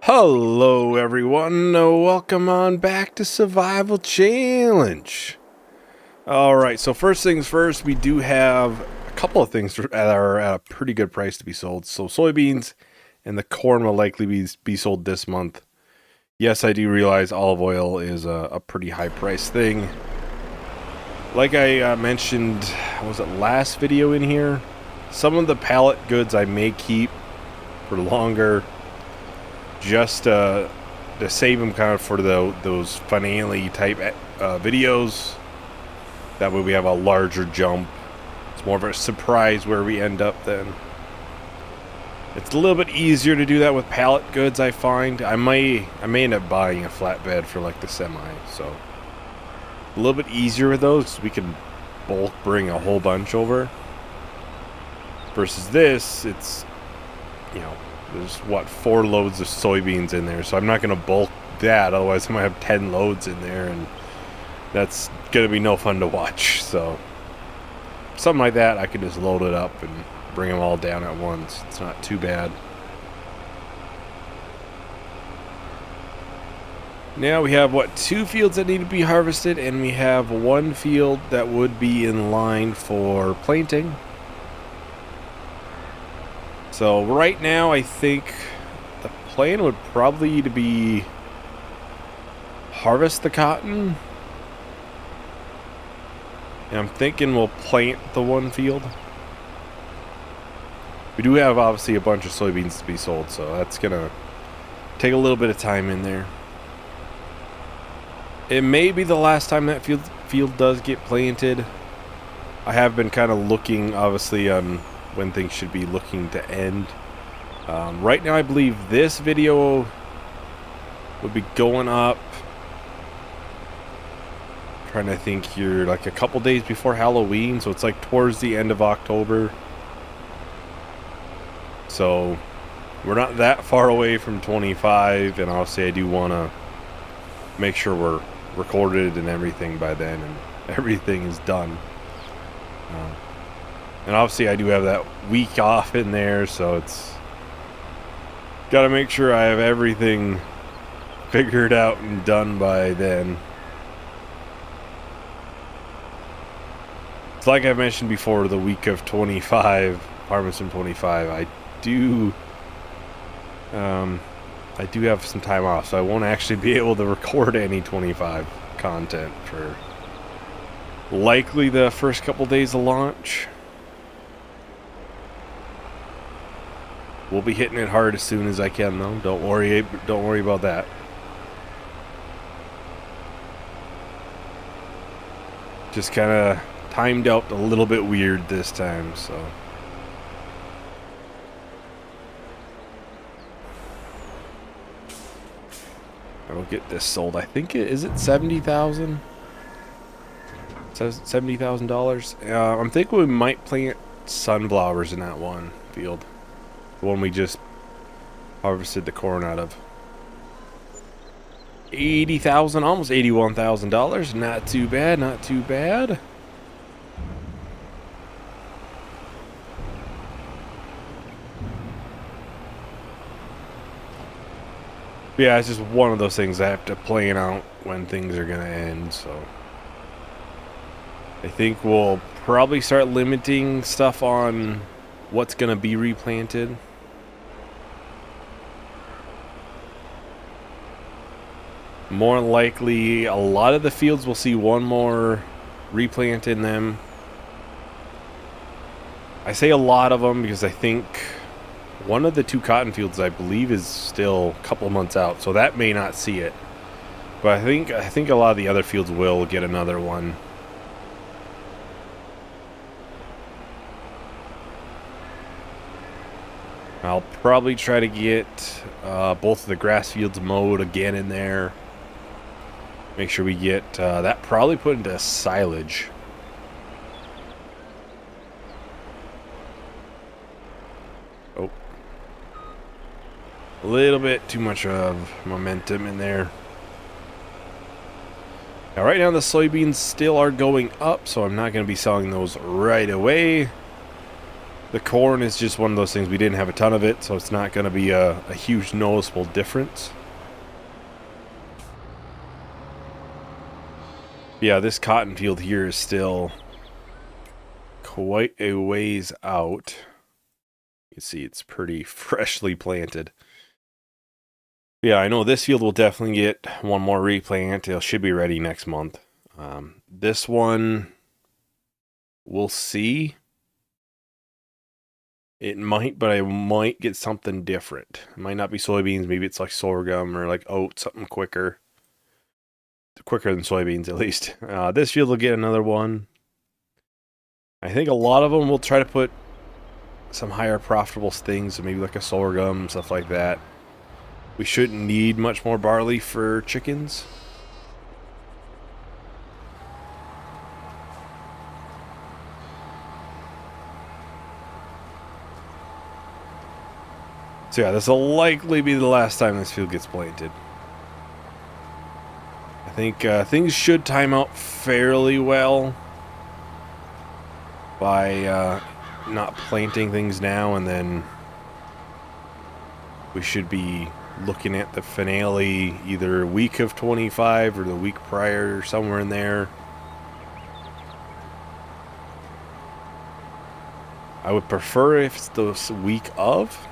Hello everyone, welcome on back to Survival Challenge. Alright, so first things first, we do have a couple of things that are at a pretty good price to be sold. So soybeans and the corn will likely be sold this month. Yes, I do realize olive oil is a pretty high price thing. Like I mentioned, was it last video in here? Some of the pallet goods I may keep for longer, just to save them kind of for those finale type videos. That way we have a larger jump. It's more of a surprise where we end up then. It's a little bit easier to do that with pallet goods, I find. I may end up buying a flatbed for like the semi, so a little bit easier with those because we can bulk bring a whole bunch over. Versus this, it's, you know, there's what, 4 loads of soybeans in there, so I'm not going to bulk that, otherwise I might have 10 loads in there and that's going to be no fun to watch. So something like that, I can just load it up and bring them all down at once. It's not too bad. Now we have, what, 2 fields that need to be harvested, and we have 1 field that would be in line for planting. So right now I think the plan would probably to be harvest the cotton. And I'm thinking we'll plant the 1 field. We do have obviously a bunch of soybeans to be sold, so that's gonna take a little bit of time in there. It may be the last time that field does get planted. I have been kind of looking obviously on when things should be looking to end. Right now I believe this video would be going up, trying to think here, like a couple days before Halloween, so it's like towards the end of October. So we're not that far away from 25, and obviously I do want to make sure we're recorded and everything by then and everything is done. And obviously I do have that week off in there, so it's got to make sure I have everything figured out and done by then. It's like I mentioned before, the week of 25, Harvesting 25, I do have some time off, so I won't actually be able to record any 25 content for likely the first couple days of launch. We'll be hitting it hard as soon as I can, though. Don't worry about that. Just kind of timed out a little bit weird this time, so. I will get this sold. I think is it $70,000? It says $70,000. I'm thinking we might plant sunflowers in that 1 field. The one we just harvested the corn out of. $80,000, almost $81,000. Not too bad, not too bad. Yeah, it's just one of those things I have to plan out when things are gonna end, so I think we'll probably start limiting stuff on what's gonna be replanted. More likely, a lot of the fields will see 1 more replant in them. I say a lot of them because I think one of the 2 cotton fields, I believe, is still a couple months out, so that may not see it. But I think a lot of the other fields will get another one. I'll probably try to get both of the grass fields mowed again in there. Make sure we get that probably put into silage. Oh. A little bit too much of momentum in there. Now right now the soybeans still are going up, so I'm not going to be selling those right away. The corn is just one of those things. We didn't have a ton of it, so it's not going to be a huge noticeable difference. Yeah, this cotton field here is still quite a ways out. You can see it's pretty freshly planted. Yeah, I know this field will definitely get one more replant. It should be ready next month. This one, we'll see. It might, but I might get something different. It might not be soybeans. Maybe it's like sorghum or like oats, something quicker. Quicker than soybeans, at least. This field will get another one. I think a lot of them will try to put some higher profitable things, maybe like a sorghum, stuff like that. We shouldn't need much more barley for chickens. So yeah, this will likely be the last time this field gets planted. I think things should time out fairly well by not planting things now, and then we should be looking at the finale either week of 25 or the week prior, or somewhere in there. I would prefer if it's the week of,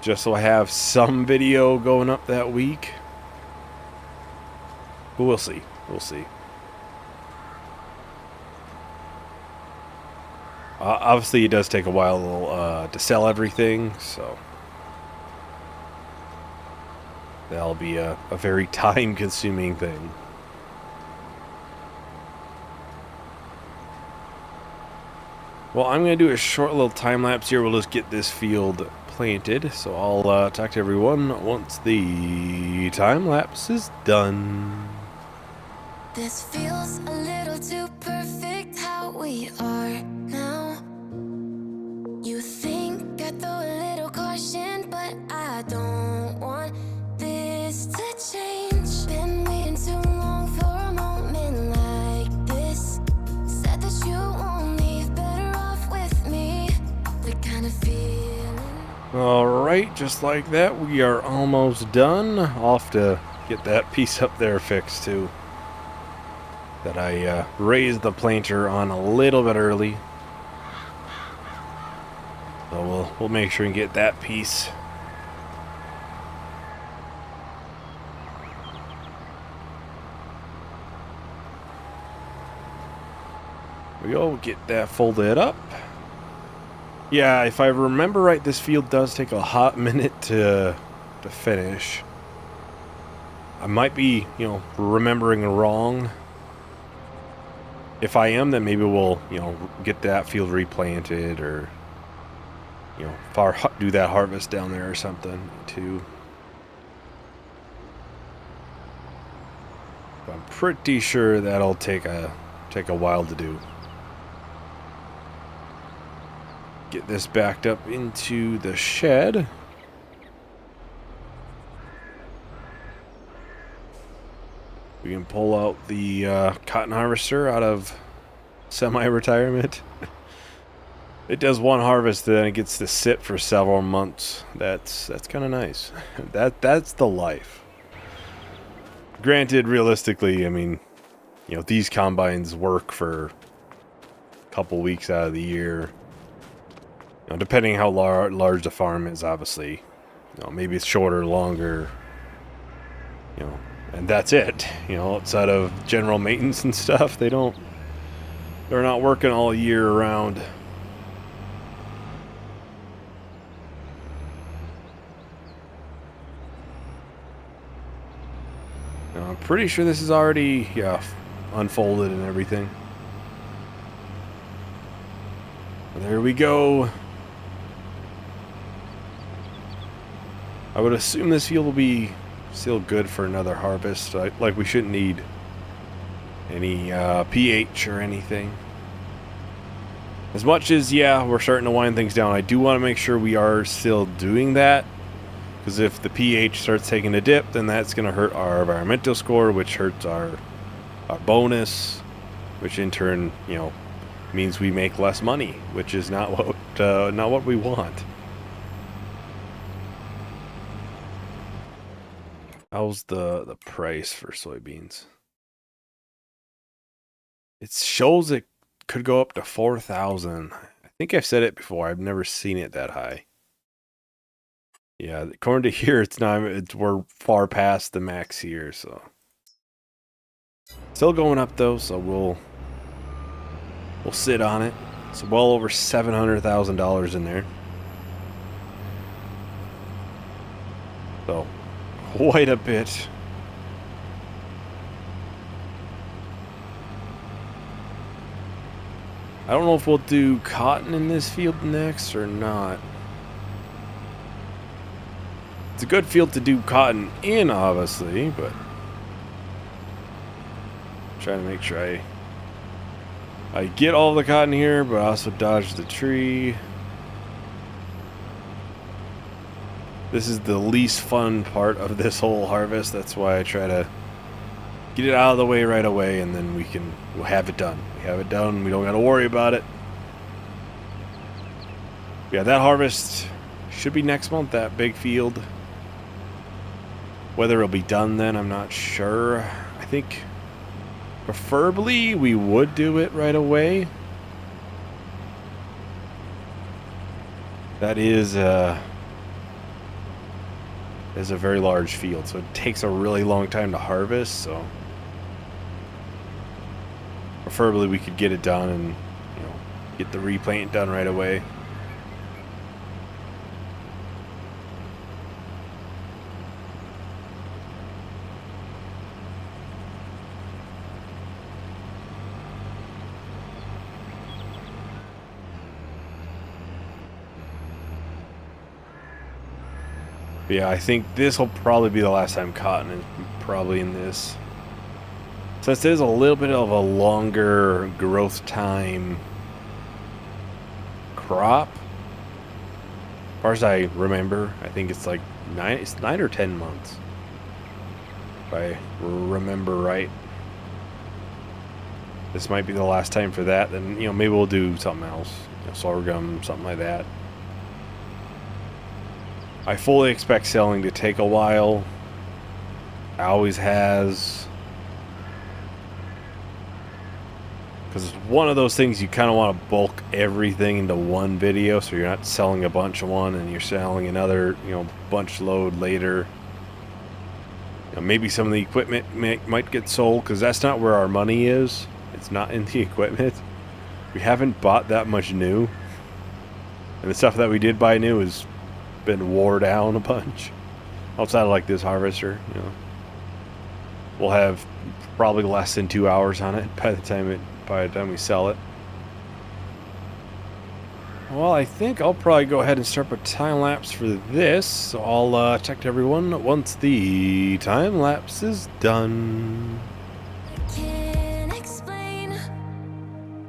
just so I have some video going up that week. But we'll see. We'll see. Obviously, it does take a while to sell everything, so that'll be a very time-consuming thing. Well, I'm going to do a short little time-lapse here. We'll just get this field planted, so I'll talk to everyone once the time-lapse is done. This feels a little too perfect how we are now. You think I throw a little caution, but I don't want this to change. Been waiting too long for a moment like this. Said that you won't leave, better off with me. The kind of feeling. Alright, just like that, we are almost done. I'll have to get that piece up there fixed too. That I raised the planter on a little bit early. So we'll make sure and get that piece. We go, get that folded up. Yeah, if I remember right, this field does take a hot minute to finish. I might be, remembering wrong. If I am, then maybe we'll, get that field replanted, or, do that harvest down there or something too. But I'm pretty sure that'll take a while to do. Get this backed up into the shed. We can pull out the cotton harvester out of semi-retirement. It does one harvest, then it gets to sit for several months. That's kind of nice. That's the life. Granted, realistically, I mean, these combines work for a couple weeks out of the year. Depending how large the farm is, obviously. Maybe it's shorter, longer. And that's it. Outside of general maintenance and stuff, they're not working all year round. Now, I'm pretty sure this is already, unfolded and everything. There we go. I would assume this field will be still good for another harvest. Like, we shouldn't need any pH or anything. As much as, we're starting to wind things down, I do want to make sure we are still doing that. Because if the pH starts taking a dip, then that's going to hurt our environmental score, which hurts our bonus, which in turn, means we make less money, which is not what we want. How's the price for soybeans? It shows it could go up to 4,000. I think I've said it before. I've never seen it that high. Yeah, according to here, it's not. We're far past the max here, so still going up though. So we'll sit on it. It's well over $700,000 in there. So quite a bit. I don't know if we'll do cotton in this field next or not. It's a good field to do cotton in, obviously, but I'm trying to make sure I get all the cotton here, but also dodge the tree. This is the least fun part of this whole harvest. That's why I try to get it out of the way right away, and then we'll have it done. We have it done. We don't got to worry about it. Yeah, that harvest should be next month, that big field. Whether it'll be done then, I'm not sure. I think preferably we would do it right away. That is a very large field, so it takes a really long time to harvest, so preferably we could get it done and, you know, get the replant done right away. But yeah, I think this will probably be the last time cotton is probably in this. Since it is a little bit of a longer growth time crop, as far as I remember, I think it's like 9 or 10 months. If I remember right. This might be the last time for that, then, you know, maybe we'll do something else. You know, sorghum, something like that. I fully expect selling to take a while. Always has. Because it's one of those things you kind of want to bulk everything into one video, so you're not selling a bunch of one and you're selling another, you know, bunch load later. You know, maybe some of the equipment might get sold, because that's not where our money is. It's not in the equipment. We haven't bought that much new. And the stuff that we did buy new has been wore down a bunch. Outside of like this harvester, you know, we'll have probably less than 2 hours on it by the time we sell it. Well, I think I'll probably go ahead and start a time lapse for this. So I'll check to everyone once the time lapse is done. I can't explain,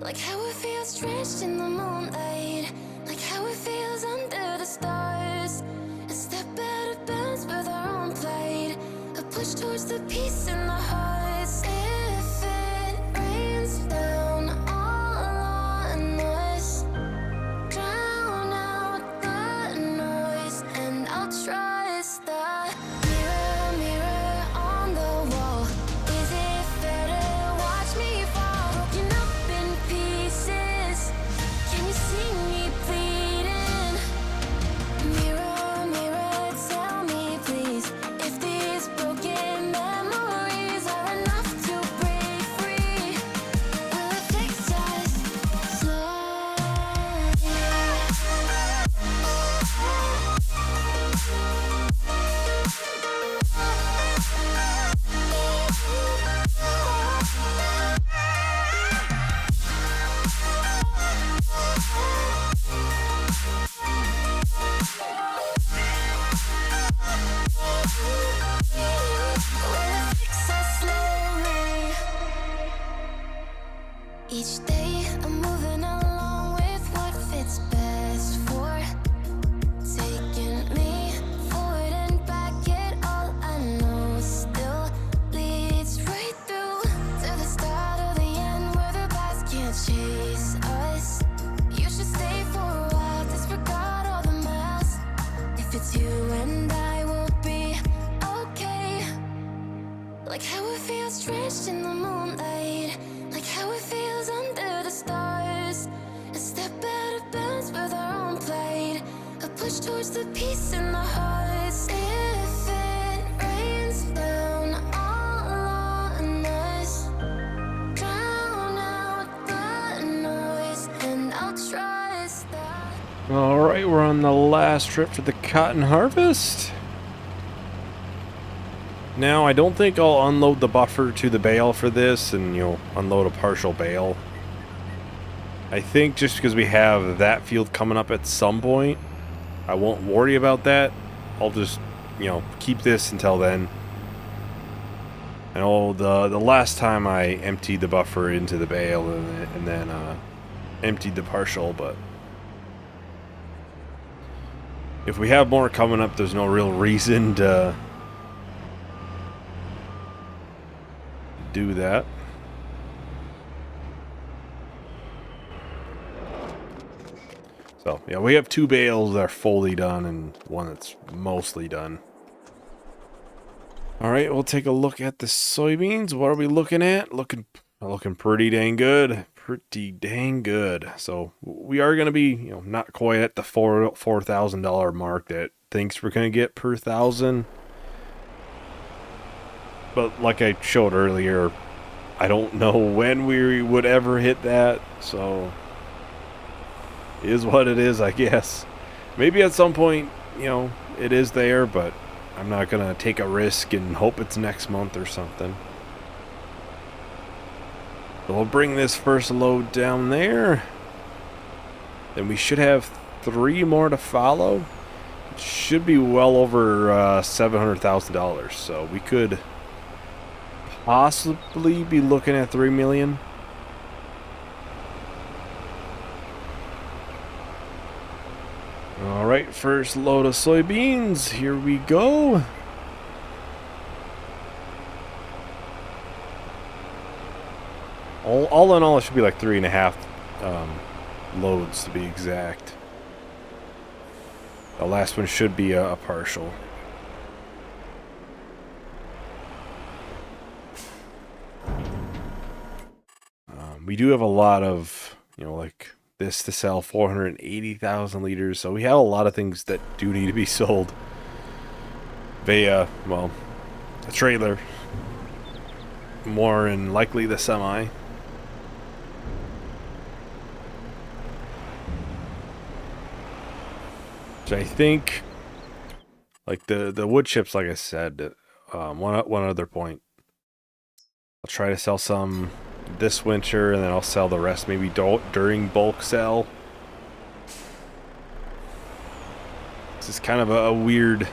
like how it feels drenched in the moonlight, like how it feels under the stars. A step out of bounds with our own plight, a push towards the peace in the hearts. If it rains down all on us, drown out the noise, and I'll trust the mirror, mirror on the wall. Is it fair to watch me fall, broken up in pieces? Can you see me bleeding? Mirror, mirror, tell me please, if these broken memories drenched in the moonlight, like how it feels under the stars. A step out of bounds with our own plight, a push towards the peace in the hearts. If it rains down all on us, drown out the noise, and I'll trust that. Alright, we're on the last trip for the cotton harvest. Now, I don't think I'll unload the buffer to the bale for this and, unload a partial bale. I think just because we have that field coming up at some point, I won't worry about that. I'll just, keep this until then. I know the last time I emptied the buffer into the bale and then emptied the partial, but if we have more coming up, there's no real reason to do that. So, yeah, we have 2 bales that are fully done and one that's mostly done. Alright, we'll take a look at the soybeans. What are we looking at? Looking pretty dang good. Pretty dang good. So, we are going to be, not quite at the $4,000 mark that thinks we're going to get per thousand. But like I showed earlier, I don't know when we would ever hit that, so it is what it is, I guess. Maybe at some point, it is there, but I'm not going to take a risk and hope it's next month or something. So we'll bring this first load down there. Then we should have 3 more to follow. It should be well over $700,000, so we could possibly be looking at 3 million. Alright, first load of soybeans. Here we go. All in all, it should be like 3.5 loads to be exact. The last one should be a partial. We do have a lot of, like this to sell, 480,000 liters. So we have a lot of things that do need to be sold via, well, a trailer. More than likely the semi. So I think, like the wood chips, like I said, one other point. I'll try to sell some this winter, and then I'll sell the rest maybe during bulk sale. This is kind of a weird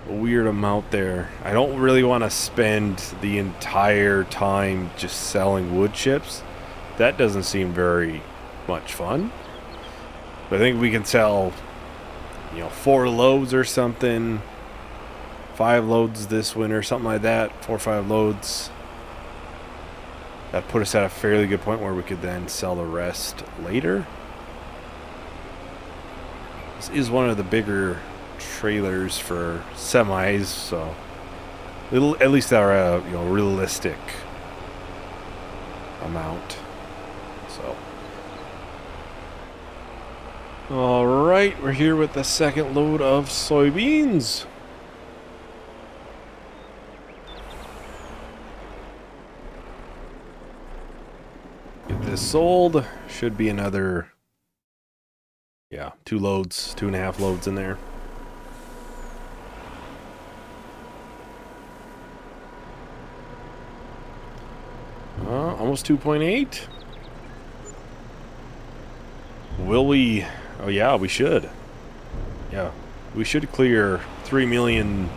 amount there. I don't really want to spend the entire time just selling wood chips. That doesn't seem very much fun. But I think we can sell, 4 loads or something. 5 loads this winter, something like that. 4 or 5 loads. That put us at a fairly good point where we could then sell the rest later. This is one of the bigger trailers for semis, so at least they're a realistic amount. So, all right, we're here with the second load of soybeans. Get this sold. Should be another, 2 loads, 2.5 loads in there. Almost 2.8. Will we? Oh yeah, we should. Yeah, we should clear 3 million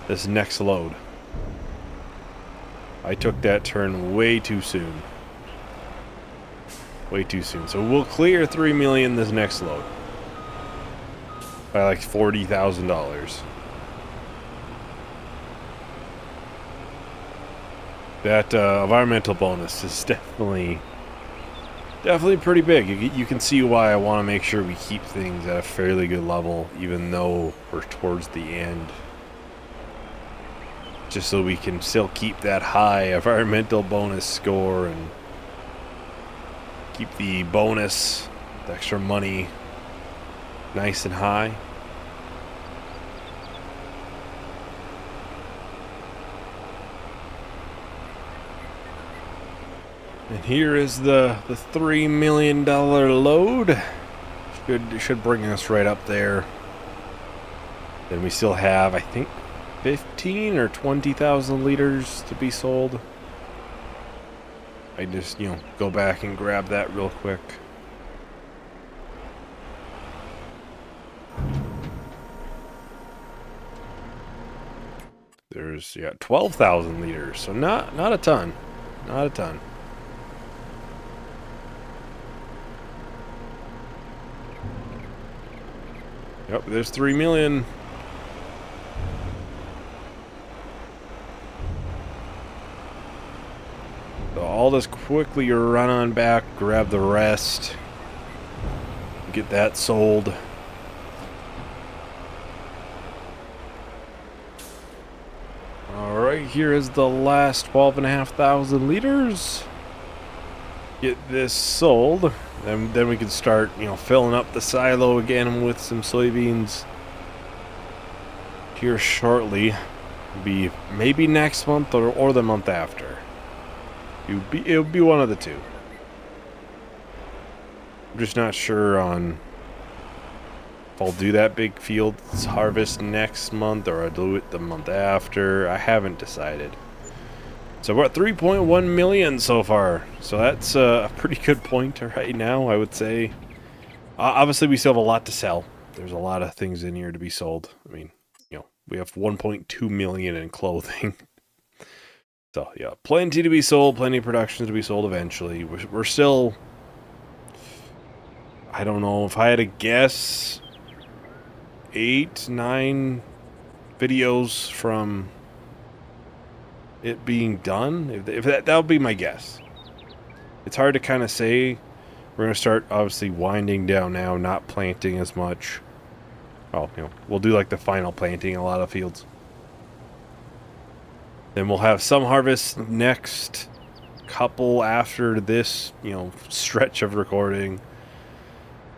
this next load. I took that turn way too soon. Way too soon. So we'll clear 3 million this next load by like $40,000. That environmental bonus is definitely pretty big. You can see why I want to make sure we keep things at a fairly good level, even though we're towards the end. just so we can still keep that high environmental bonus score and keep the bonus, the extra money, nice and high. And here is the $3 million load. Should bring us right up there. Then we still have, I think, 15 or 20,000 liters to be sold. I just, go back and grab that real quick. There's 12,000 liters, so not a ton, not a ton. Yep, there's 3 million. So I'll just quickly run on back, grab the rest, get that sold. Alright, here is the last 12,500 liters. Get this sold. Then we can start, filling up the silo again with some soybeans here shortly. Be maybe next month or the month after. It'll be one of the two. I'm just not sure on if I'll do that big fields harvest next month or I'll do it the month after. I haven't decided. So we're at 3.1 million so far. So that's a pretty good point right now, I would say. Obviously, we still have a lot to sell. There's a lot of things in here to be sold. I mean, we have 1.2 million in clothing. So, yeah, plenty to be sold, plenty of productions to be sold eventually. We're still, I don't know, if I had to guess, 8, 9 videos from it being done. If that would be my guess. It's hard to kind of say. We're going to start, obviously, winding down now, not planting as much. Well, we'll do like the final planting in a lot of fields. Then we'll have some harvest next couple after this, stretch of recording.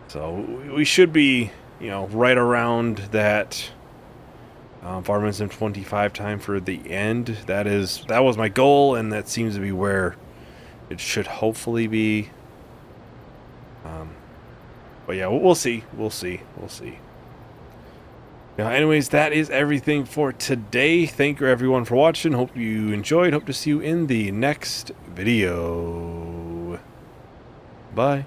So we should be, right around that Farming Sim 25 time for the end. That was my goal, and that seems to be where it should hopefully be. But yeah, we'll see. We'll see. Now, anyways, that is everything for today. Thank you, everyone, for watching. Hope you enjoyed. Hope to see you in the next video. Bye.